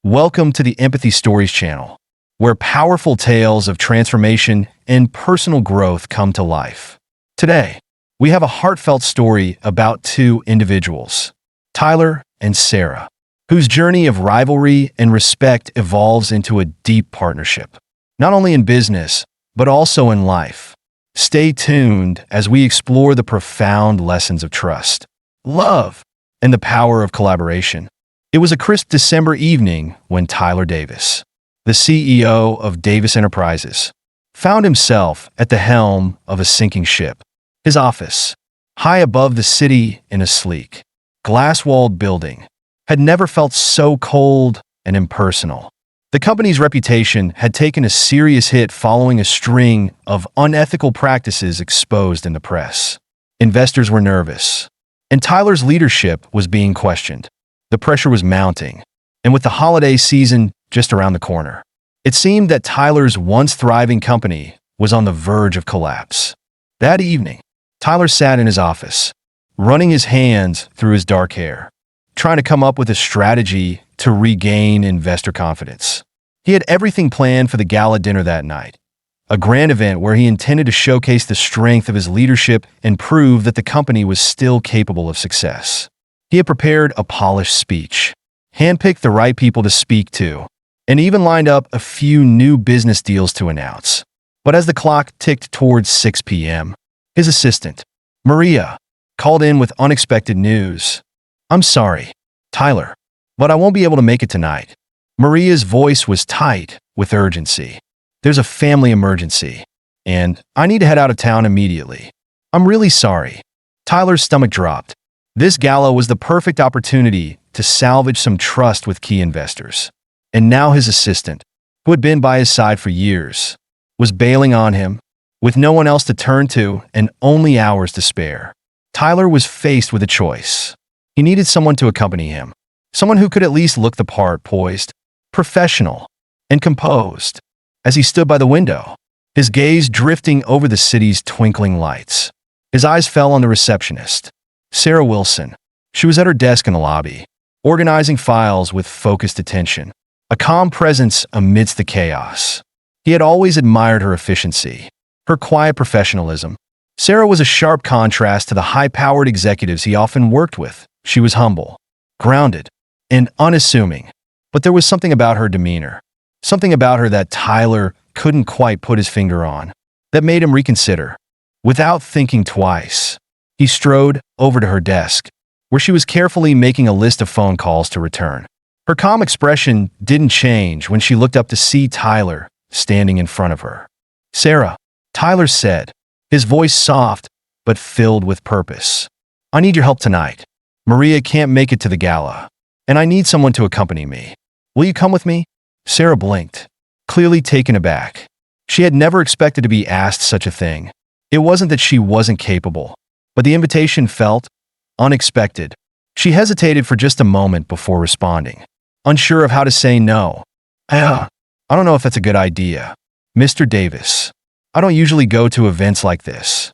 Welcome to the Empathy Stories channel, where powerful tales of transformation and personal growth come to life. Today, we have a heartfelt story about two individuals, Tyler and Sarah, whose journey of rivalry and respect evolves into a deep partnership, not only in business, but also in life. Stay tuned as we explore the profound lessons of trust, love, and the power of collaboration. It was a crisp December evening when Tyler Davis, the CEO of Davis Enterprises, found himself at the helm of a sinking ship. His office, high above the city in a sleek, glass-walled building, had never felt so cold and impersonal. The company's reputation had taken a serious hit following a string of unethical practices exposed in the press. Investors were nervous, and Tyler's leadership was being questioned. The pressure was mounting, and with the holiday season just around the corner, it seemed that Tyler's once thriving company was on the verge of collapse. That evening, Tyler sat in his office, running his hands through his dark hair, trying to come up with a strategy to regain investor confidence. He had everything planned for the gala dinner that night, a grand event where he intended to showcase the strength of his leadership and prove that the company was still capable of success. He had prepared a polished speech, handpicked the right people to speak to, and even lined up a few new business deals to announce. But as the clock ticked towards 6 p.m., his assistant, Maria, called in with unexpected news. "I'm sorry, Tyler, but I won't be able to make it tonight." Maria's voice was tight with urgency. "There's a family emergency, and I need to head out of town immediately." "I'm really sorry." Tyler's stomach dropped. This gala was the perfect opportunity to salvage some trust with key investors. And now his assistant, who had been by his side for years, was bailing on him, with no one else to turn to and only hours to spare. Tyler was faced with a choice. He needed someone to accompany him, someone who could at least look the part, poised, professional, and composed. As he stood by the window, his gaze drifting over the city's twinkling lights, his eyes fell on the receptionist, Sarah Wilson. She was at her desk in the lobby, organizing files with focused attention, a calm presence amidst the chaos. He had always admired her efficiency, her quiet professionalism. Sarah was a sharp contrast to the high-powered executives he often worked with. She was humble, grounded, and unassuming, but there was something about her demeanor, something about her that Tyler couldn't quite put his finger on, that made him reconsider. Without thinking twice, he strode over to her desk, where she was carefully making a list of phone calls to return. Her calm expression didn't change when she looked up to see Tyler standing in front of her. "Sarah," Tyler said, his voice soft but filled with purpose. "I need your help tonight. Maria can't make it to the gala, and I need someone to accompany me. Will you come with me?" Sarah blinked, clearly taken aback. She had never expected to be asked such a thing. It wasn't that she wasn't capable, but the invitation felt unexpected. She hesitated for just a moment before responding, unsure of how to say no. I don't know if that's a good idea, Mr. Davis. I don't usually go to events like this."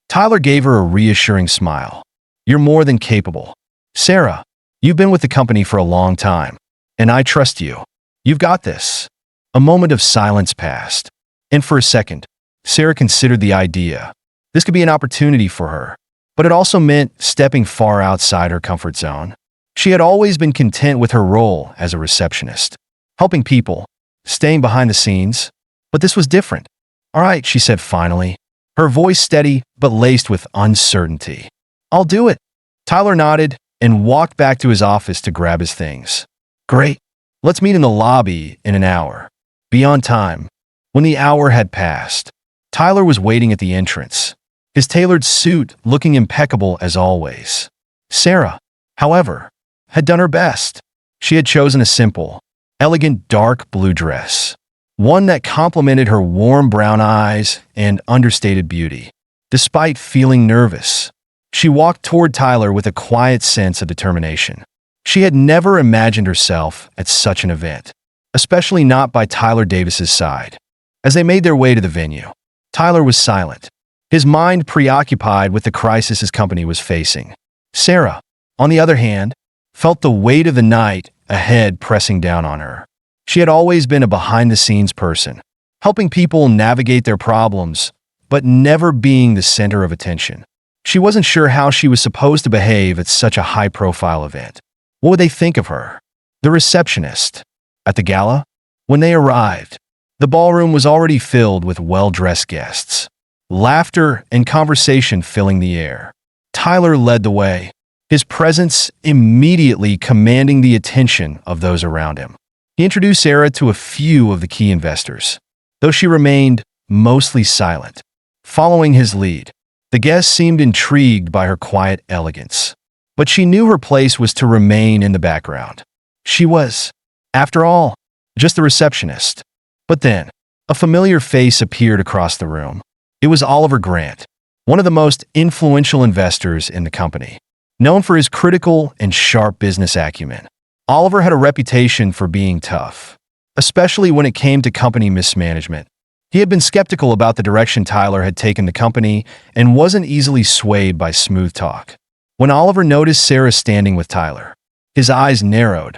Tyler gave her a reassuring smile. "You're more than capable. Sarah, you've been with the company for a long time, and I trust you. You've got this." A moment of silence passed, and for a second, Sarah considered the idea. This could be an opportunity for her, but it also meant stepping far outside her comfort zone. She had always been content with her role as a receptionist, helping people, staying behind the scenes, but this was different. "All right," she said finally, her voice steady but laced with uncertainty. "I'll do it." Tyler nodded and walked back to his office to grab his things. "Great. Let's meet in the lobby in an hour." Be on time. When the hour had passed, Tyler was waiting at the entrance, his tailored suit looking impeccable as always. Sarah, however, had done her best. She had chosen a simple, elegant dark blue dress, one that complemented her warm brown eyes and understated beauty. Despite feeling nervous, she walked toward Tyler with a quiet sense of determination. She had never imagined herself at such an event, especially not by Tyler Davis's side. As they made their way to the venue, Tyler was silent, his mind preoccupied with the crisis his company was facing. Sarah, on the other hand, felt the weight of the night a head pressing down on her. She had always been a behind-the-scenes person, helping people navigate their problems, but never being the center of attention. She wasn't sure how she was supposed to behave at such a high-profile event. What would they think of her? The receptionist. At the gala? When they arrived, the ballroom was already filled with well-dressed guests. Laughter and conversation filling the air. Tyler led the way, his presence immediately commanding the attention of those around him. He introduced Sarah to a few of the key investors, though she remained mostly silent. Following his lead, the guests seemed intrigued by her quiet elegance, but she knew her place was to remain in the background. She was, after all, just the receptionist. But then, a familiar face appeared across the room. It was Oliver Grant, one of the most influential investors in the company. Known for his critical and sharp business acumen, Oliver had a reputation for being tough, especially when it came to company mismanagement. He had been skeptical about the direction Tyler had taken the company and wasn't easily swayed by smooth talk. When Oliver noticed Sarah standing with Tyler, his eyes narrowed.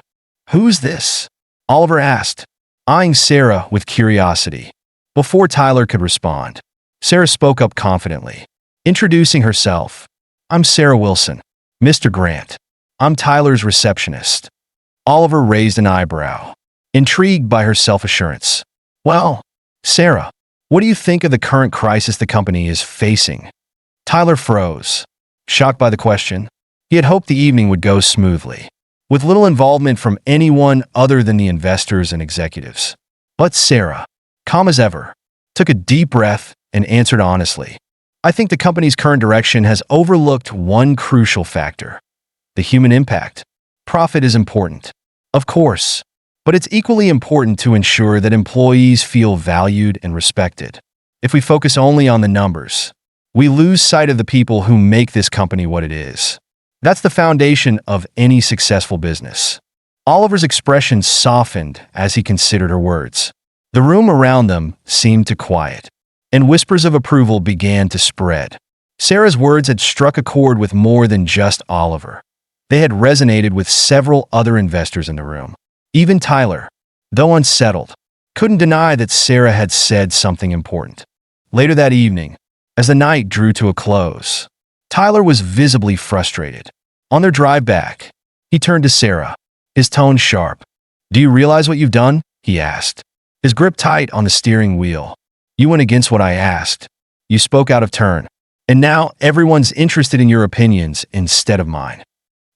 "Who's this?" Oliver asked, eyeing Sarah with curiosity. Before Tyler could respond, Sarah spoke up confidently, introducing herself. "I'm Sarah Wilson, Mr. Grant. I'm Tyler's receptionist." Oliver raised an eyebrow, intrigued by her self-assurance. "Well, Sarah, what do you think of the current crisis the company is facing?" Tyler froze, shocked by the question. He had hoped the evening would go smoothly, with little involvement from anyone other than the investors and executives. But Sarah, calm as ever, took a deep breath and answered honestly. "I think the company's current direction has overlooked one crucial factor: the human impact. Profit is important, of course, but it's equally important to ensure that employees feel valued and respected. If we focus only on the numbers, we lose sight of the people who make this company what it is. That's the foundation of any successful business." Oliver's expression softened as he considered her words. The room around them seemed to quiet, and whispers of approval began to spread. Sarah's words had struck a chord with more than just Oliver. They had resonated with several other investors in the room. Even Tyler, though unsettled, couldn't deny that Sarah had said something important. Later that evening, as the night drew to a close, Tyler was visibly frustrated. On their drive back, he turned to Sarah, his tone sharp. "Do you realize what you've done?" he asked, his grip tight on the steering wheel. "You went against what I asked. You spoke out of turn. And now everyone's interested in your opinions instead of mine."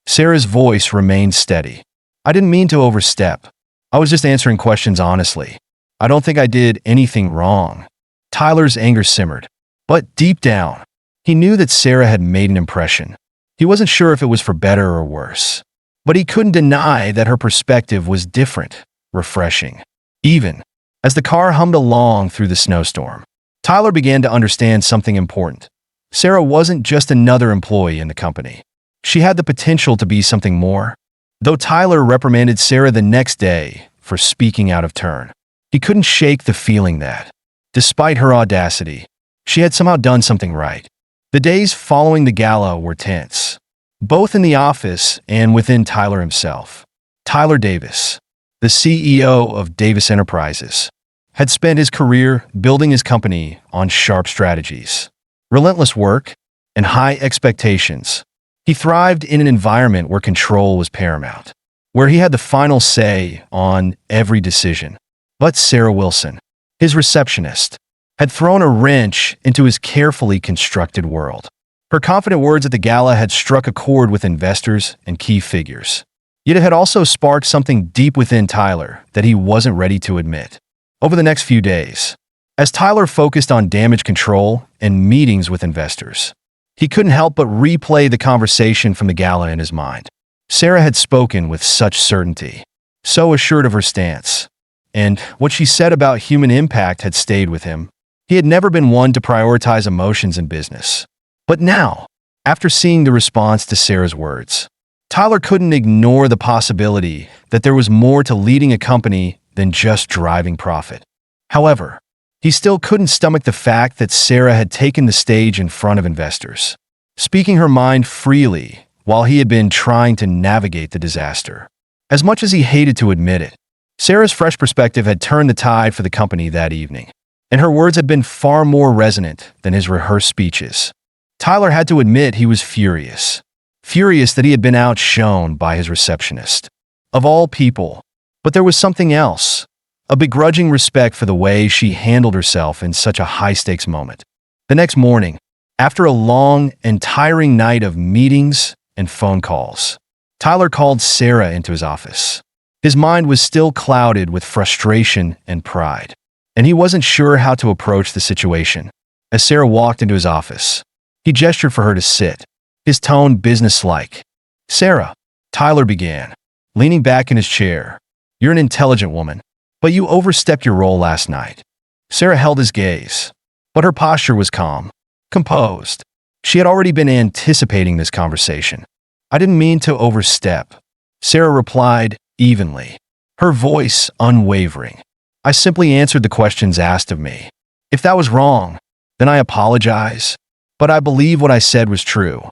Sarah's voice remained steady. "I didn't mean to overstep. I was just answering questions honestly. I don't think I did anything wrong." Tyler's anger simmered, but deep down, he knew that Sarah had made an impression. He wasn't sure if it was for better or worse, but he couldn't deny that her perspective was different, refreshing. Even as the car hummed along through the snowstorm, Tyler began to understand something important. Sarah wasn't just another employee in the company. She had the potential to be something more. Though Tyler reprimanded Sarah the next day for speaking out of turn, he couldn't shake the feeling that, despite her audacity, she had somehow done something right. The days following the gala were tense, both in the office and within Tyler himself. Tyler Davis, the CEO of Davis Enterprises, had spent his career building his company on sharp strategies, relentless work, and high expectations. He thrived in an environment where control was paramount, where he had the final say on every decision. But Sarah Wilson, his receptionist, had thrown a wrench into his carefully constructed world. Her confident words at the gala had struck a chord with investors and key figures. Yet it had also sparked something deep within Tyler that he wasn't ready to admit. Over the next few days, as Tyler focused on damage control and meetings with investors, he couldn't help but replay the conversation from the gala in his mind. Sarah had spoken with such certainty, so assured of her stance, and what she said about human impact had stayed with him. He had never been one to prioritize emotions in business. But now, after seeing the response to Sarah's words, Tyler couldn't ignore the possibility that there was more to leading a company than just driving profit. However, he still couldn't stomach the fact that Sarah had taken the stage in front of investors, speaking her mind freely while he had been trying to navigate the disaster. As much as he hated to admit it, Sarah's fresh perspective had turned the tide for the company that evening, and her words had been far more resonant than his rehearsed speeches. Tyler had to admit he was furious. Furious that he had been outshone by his receptionist. Of all people. But there was something else. A begrudging respect for the way she handled herself in such a high-stakes moment. The next morning, after a long and tiring night of meetings and phone calls, Tyler called Sarah into his office. His mind was still clouded with frustration and pride, and he wasn't sure how to approach the situation. As Sarah walked into his office, he gestured for her to sit, his tone businesslike. "Sarah," Tyler began, leaning back in his chair, "you're an intelligent woman, but you overstepped your role last night." Sarah held his gaze, but her posture was calm, composed. She had already been anticipating this conversation. "I didn't mean to overstep," Sarah replied evenly, her voice unwavering. "I simply answered the questions asked of me. If that was wrong, then I apologize, but I believe what I said was true."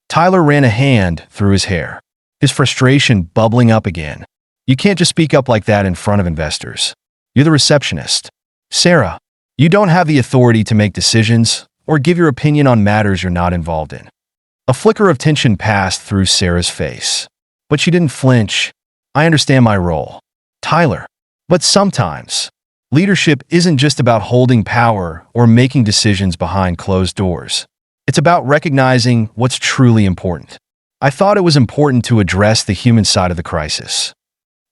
Tyler ran a hand through his hair, his frustration bubbling up again. "You can't just speak up like that in front of investors. You're the receptionist. Sarah, you don't have the authority to make decisions or give your opinion on matters you're not involved in." A flicker of tension passed through Sarah's face, but she didn't flinch. "I understand my role, Tyler, but sometimes leadership isn't just about holding power or making decisions behind closed doors. It's about recognizing what's truly important. I thought it was important to address the human side of the crisis."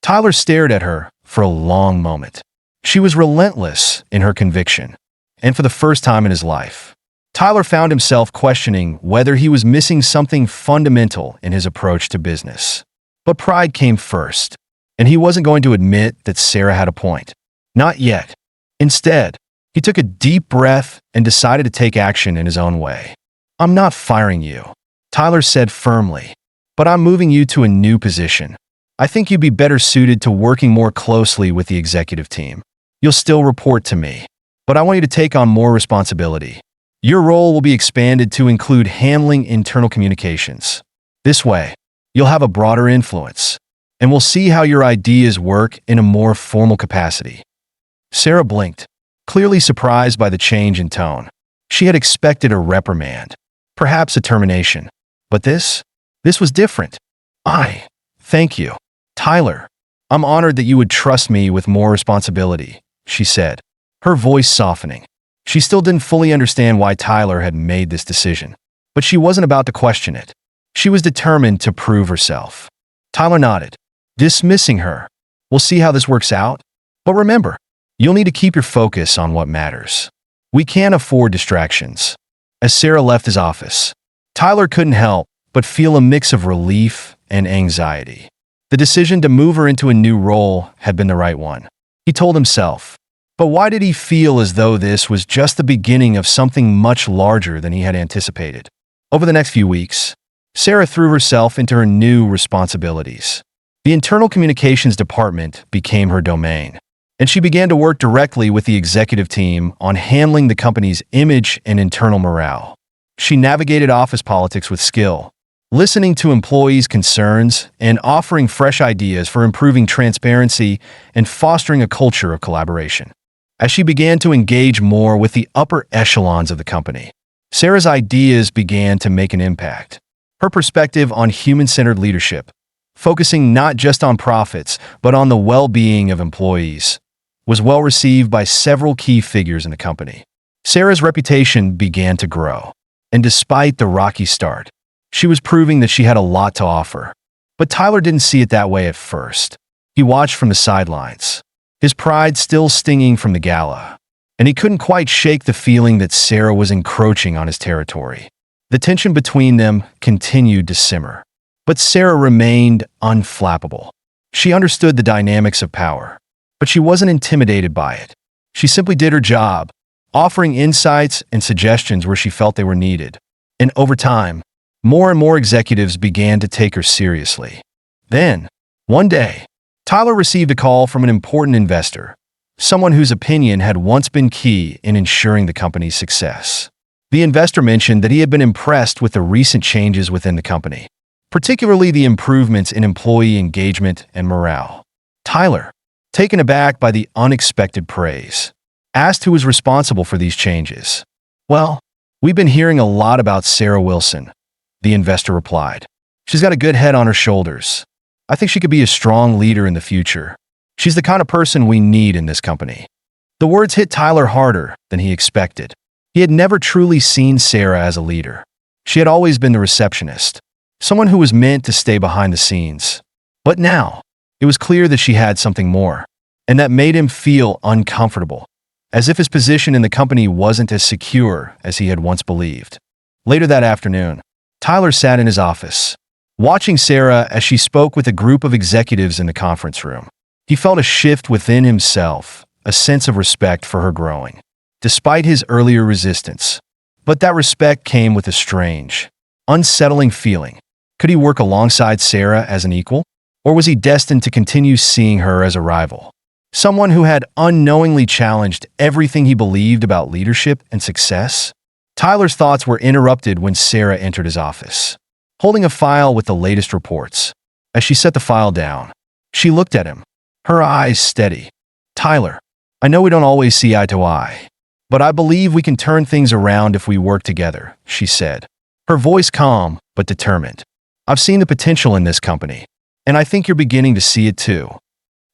Tyler stared at her for a long moment. She was relentless in her conviction, and for the first time in his life, Tyler found himself questioning whether he was missing something fundamental in his approach to business. But pride came first, and he wasn't going to admit that Sarah had a point. Not yet. Instead, he took a deep breath and decided to take action in his own way. "I'm not firing you," Tyler said firmly, "but I'm moving you to a new position. I think you'd be better suited to working more closely with the executive team. You'll still report to me, but I want you to take on more responsibility. Your role will be expanded to include handling internal communications. This way, you'll have a broader influence, and we'll see how your ideas work in a more formal capacity." Sarah blinked, clearly surprised by the change in tone. She had expected a reprimand, perhaps a termination, but this was different. Thank you, Tyler. I'm honored that you would trust me with more responsibility," she said, her voice softening. She still didn't fully understand why Tyler had made this decision, but she wasn't about to question it. She was determined to prove herself. Tyler nodded, dismissing her. "We'll see how this works out. But remember, you'll need to keep your focus on what matters. We can't afford distractions." As Sarah left his office, Tyler couldn't help but feel a mix of relief and anxiety. The decision to move her into a new role had been the right one, he told himself. But why did he feel as though this was just the beginning of something much larger than he had anticipated? Over the next few weeks, Sarah threw herself into her new responsibilities. The internal communications department became her domain, and she began to work directly with the executive team on handling the company's image and internal morale. She navigated office politics with skill, listening to employees' concerns and offering fresh ideas for improving transparency and fostering a culture of collaboration. As she began to engage more with the upper echelons of the company, Sarah's ideas began to make an impact. Her perspective on human-centered leadership, focusing not just on profits, but on the well-being of employees, was well received by several key figures in the company. Sarah's reputation began to grow, and despite the rocky start, she was proving that she had a lot to offer. But Tyler didn't see it that way at first. He watched from the sidelines, his pride still stinging from the gala, and he couldn't quite shake the feeling that Sarah was encroaching on his territory. The tension between them continued to simmer, but Sarah remained unflappable. She understood the dynamics of power, but she wasn't intimidated by it. She simply did her job, offering insights and suggestions where she felt they were needed. And over time, more and more executives began to take her seriously. Then, one day, Tyler received a call from an important investor, someone whose opinion had once been key in ensuring the company's success. The investor mentioned that he had been impressed with the recent changes within the company, particularly the improvements in employee engagement and morale. Tyler, taken aback by the unexpected praise, asked who was responsible for these changes. Well, we've been hearing a lot about Sarah Wilson, the investor replied. She's got a good head on her shoulders. I think she could be a strong leader in the future. She's the kind of person we need in this company. The words hit Tyler harder than he expected. He had never truly seen Sarah as a leader. She had always been the receptionist, someone who was meant to stay behind the scenes. But now, it was clear that she had something more, and that made him feel uncomfortable, as if his position in the company wasn't as secure as he had once believed. Later that afternoon, Tyler sat in his office, watching Sarah as she spoke with a group of executives in the conference room. He felt a shift within himself, a sense of respect for her growing, despite his earlier resistance. But that respect came with a strange, unsettling feeling. Could he work alongside Sarah as an equal? Or was he destined to continue seeing her as a rival? Someone who had unknowingly challenged everything he believed about leadership and success? Tyler's thoughts were interrupted when Sarah entered his office, holding a file with the latest reports. As she set the file down, she looked at him, her eyes steady. Tyler, I know we don't always see eye to eye, but I believe we can turn things around if we work together, she said, her voice calm but determined. I've seen the potential in this company, and I think you're beginning to see it too.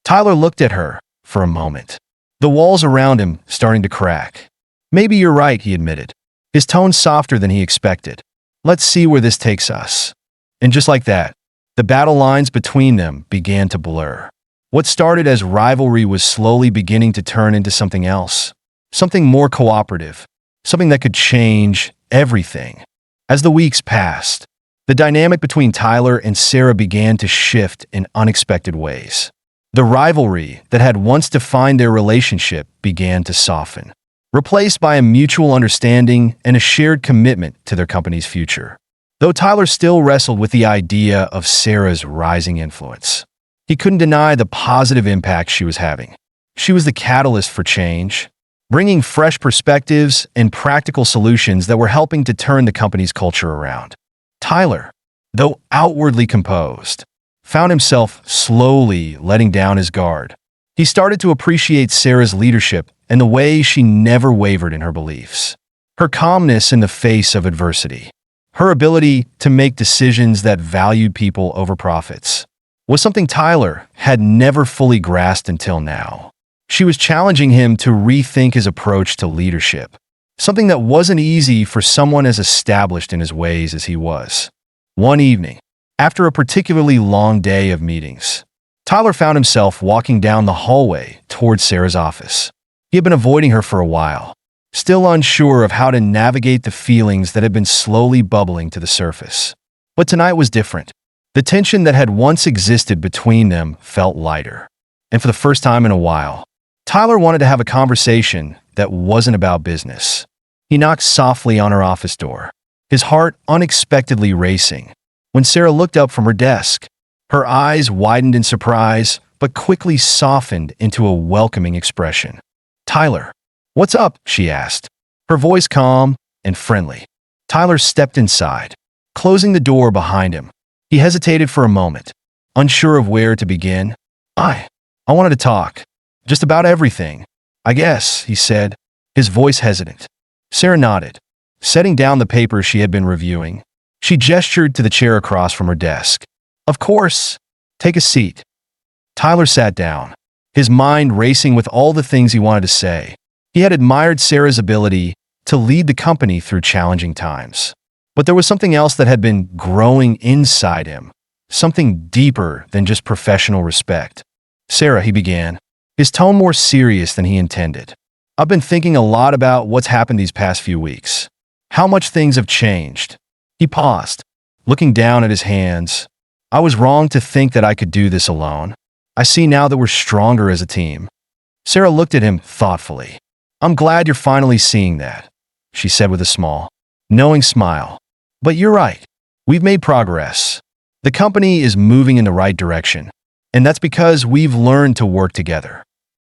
Tyler looked at her for a moment, the walls around him starting to crack. Maybe you're right, he admitted, his tone softer than he expected. Let's see where this takes us. And just like that, the battle lines between them began to blur. What started as rivalry was slowly beginning to turn into something else, something more cooperative, something that could change everything. As the weeks passed, the dynamic between Tyler and Sarah began to shift in unexpected ways. The rivalry that had once defined their relationship began to soften, replaced by a mutual understanding and a shared commitment to their company's future. Though Tyler still wrestled with the idea of Sarah's rising influence, he couldn't deny the positive impact she was having. She was the catalyst for change, bringing fresh perspectives and practical solutions that were helping to turn the company's culture around. Tyler, though outwardly composed, found himself slowly letting down his guard. He started to appreciate Sarah's leadership and the way she never wavered in her beliefs. Her calmness in the face of adversity, her ability to make decisions that valued people over profits, was something Tyler had never fully grasped until now. She was challenging him to rethink his approach to leadership, something that wasn't easy for someone as established in his ways as he was. One evening, after a particularly long day of meetings, Tyler found himself walking down the hallway towards Sarah's office. He had been avoiding her for a while, still unsure of how to navigate the feelings that had been slowly bubbling to the surface. But tonight was different. The tension that had once existed between them felt lighter. And for the first time in a while, Tyler wanted to have a conversation that wasn't about business. He knocked softly on her office door, his heart unexpectedly racing. When Sarah looked up from her desk, her eyes widened in surprise, but quickly softened into a welcoming expression. Tyler, what's up? She asked, her voice calm and friendly. Tyler stepped inside, closing the door behind him. He hesitated for a moment, unsure of where to begin. I wanted to talk. Just about everything, I guess, he said, his voice hesitant. Sarah nodded, setting down the paper she had been reviewing. She gestured to the chair across from her desk. Of course. Take a seat. Tyler sat down, his mind racing with all the things he wanted to say. He had admired Sarah's ability to lead the company through challenging times. But there was something else that had been growing inside him, something deeper than just professional respect. Sarah, he began, his tone more serious than he intended. I've been thinking a lot about what's happened these past few weeks. How much things have changed. He paused, looking down at his hands. I was wrong to think that I could do this alone. I see now that we're stronger as a team. Sarah looked at him thoughtfully. I'm glad you're finally seeing that, she said with a small, knowing smile. But you're right. We've made progress. The company is moving in the right direction, and that's because we've learned to work together.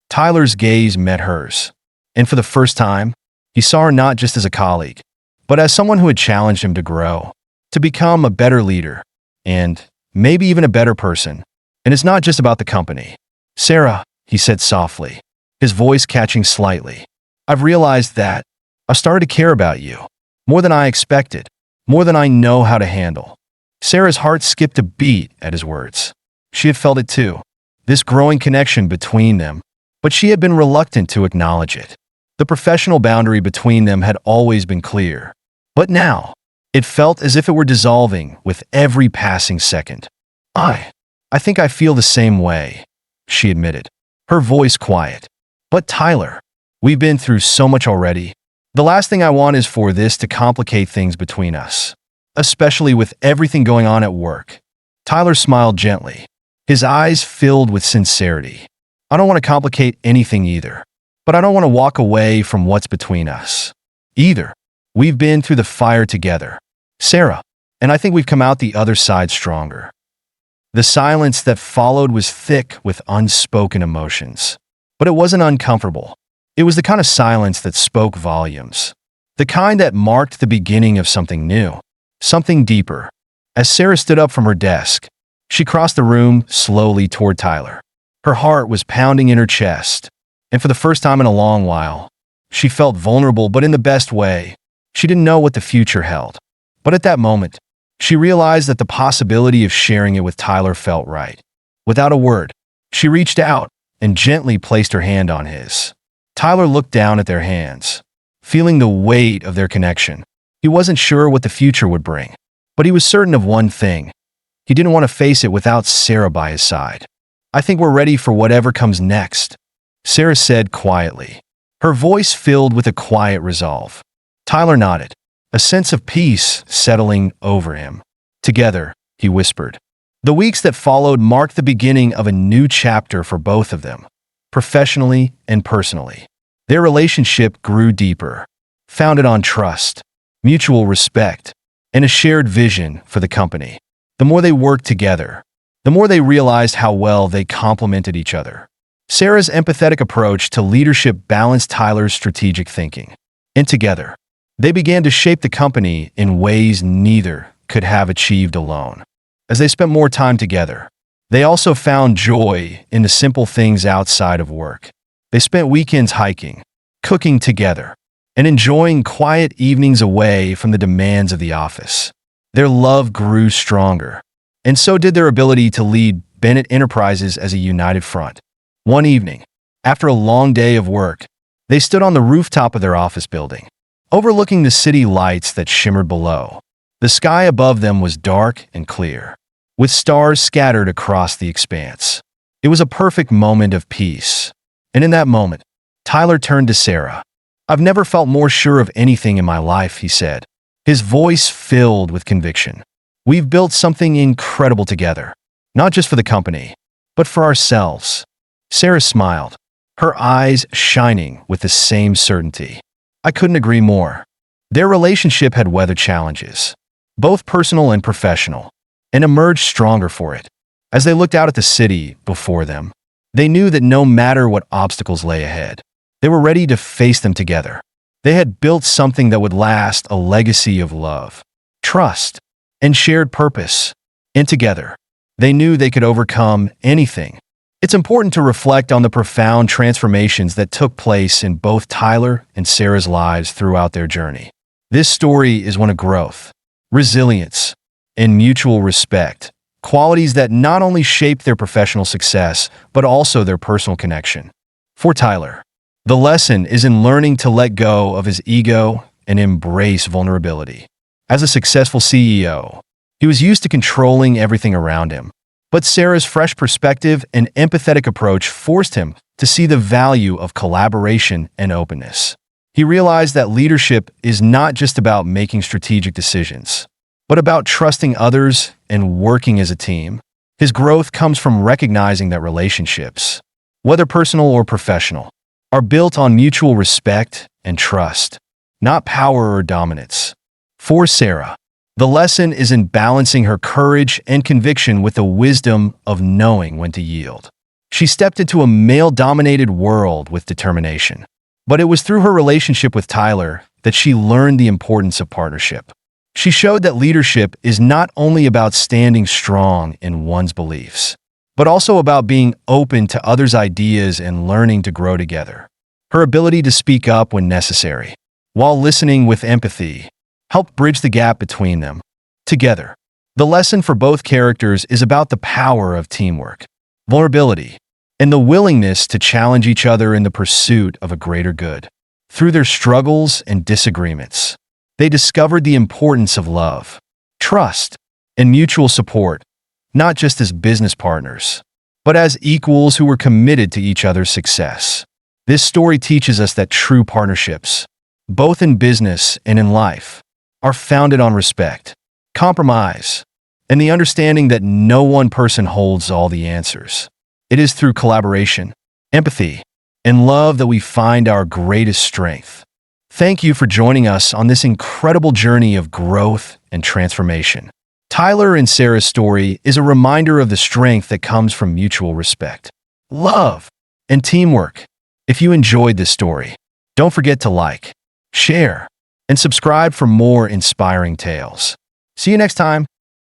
Tyler's gaze met hers, and for the first time, he saw her not just as a colleague, but as someone who had challenged him to grow, to become a better leader. and maybe even a better person. And it's not just about the company. Sarah, he said softly, his voice catching slightly. I've realized that I've started to care about you. More than I expected. More than I know how to handle. Sarah's heart skipped a beat at his words. She had felt it too. This growing connection between them. But she had been reluctant to acknowledge it. The professional boundary between them had always been clear. But now, it felt as if it were dissolving with every passing second. I think I feel the same way, she admitted, her voice quiet. But Tyler, we've been through so much already. The last thing I want is for this to complicate things between us, especially with everything going on at work. Tyler smiled gently, his eyes filled with sincerity. I don't want to complicate anything either, but I don't want to walk away from what's between us either. We've been through the fire together, Sarah, and I think we've come out the other side stronger. The silence that followed was thick with unspoken emotions, but it wasn't uncomfortable. It was the kind of silence that spoke volumes, the kind that marked the beginning of something new, something deeper. As Sarah stood up from her desk, she crossed the room slowly toward Tyler. Her heart was pounding in her chest, and for the first time in a long while, she felt vulnerable, but in the best way. She didn't know what the future held, but at that moment, she realized that the possibility of sharing it with Tyler felt right. Without a word, she reached out and gently placed her hand on his. Tyler looked down at their hands, feeling the weight of their connection. He wasn't sure what the future would bring, but he was certain of one thing. He didn't want to face it without Sarah by his side. I think we're ready for whatever comes next, Sarah said quietly, her voice filled with a quiet resolve. Tyler nodded, a sense of peace settling over him. Together, he whispered. The weeks that followed marked the beginning of a new chapter for both of them, professionally and personally. Their relationship grew deeper, founded on trust, mutual respect, and a shared vision for the company. The more they worked together, the more they realized how well they complemented each other. Sarah's empathetic approach to leadership balanced Tyler's strategic thinking, and together, they began to shape the company in ways neither could have achieved alone. As they spent more time together, they also found joy in the simple things outside of work. They spent weekends hiking, cooking together, and enjoying quiet evenings away from the demands of the office. Their love grew stronger, and so did their ability to lead Bennett Enterprises as a united front. One evening, after a long day of work, they stood on the rooftop of their office building, overlooking the city lights that shimmered below. The sky above them was dark and clear, with stars scattered across the expanse. It was a perfect moment of peace. And in that moment, Tyler turned to Sarah. I've never felt more sure of anything in my life, he said, his voice filled with conviction. We've built something incredible together, not just for the company, but for ourselves. Sarah smiled, her eyes shining with the same certainty. I couldn't agree more. Their relationship had weathered challenges, both personal and professional, and emerged stronger for it. As they looked out at the city before them, they knew that no matter what obstacles lay ahead, they were ready to face them together. They had built something that would last, a legacy of love, trust, and shared purpose. And together, they knew they could overcome anything. It's important to reflect on the profound transformations that took place in both Tyler and Sarah's lives throughout their journey. This story is one of growth, resilience, and mutual respect, qualities that not only shaped their professional success, but also their personal connection. For Tyler, the lesson is in learning to let go of his ego and embrace vulnerability. As a successful CEO, he was used to controlling everything around him. But Sarah's fresh perspective and empathetic approach forced him to see the value of collaboration and openness. He realized that leadership is not just about making strategic decisions, but about trusting others and working as a team. His growth comes from recognizing that relationships, whether personal or professional, are built on mutual respect and trust, not power or dominance. For Sarah, the lesson is in balancing her courage and conviction with the wisdom of knowing when to yield. She stepped into a male-dominated world with determination, but it was through her relationship with Tyler that she learned the importance of partnership. She showed that leadership is not only about standing strong in one's beliefs, but also about being open to others' ideas and learning to grow together. Her ability to speak up when necessary, while listening with empathy, helped bridge the gap between them. Together, the lesson for both characters is about the power of teamwork, vulnerability, and the willingness to challenge each other in the pursuit of a greater good. Through their struggles and disagreements, they discovered the importance of love, trust, and mutual support, not just as business partners, but as equals who were committed to each other's success. This story teaches us that true partnerships, both in business and in life, are founded on respect, compromise, and the understanding that no one person holds all the answers. It is through collaboration, empathy, and love that we find our greatest strength. Thank you for joining us on this incredible journey of growth and transformation. Tyler and Sarah's story is a reminder of the strength that comes from mutual respect, love, and teamwork. If you enjoyed this story, don't forget to like, share, and subscribe for more inspiring tales. See you next time.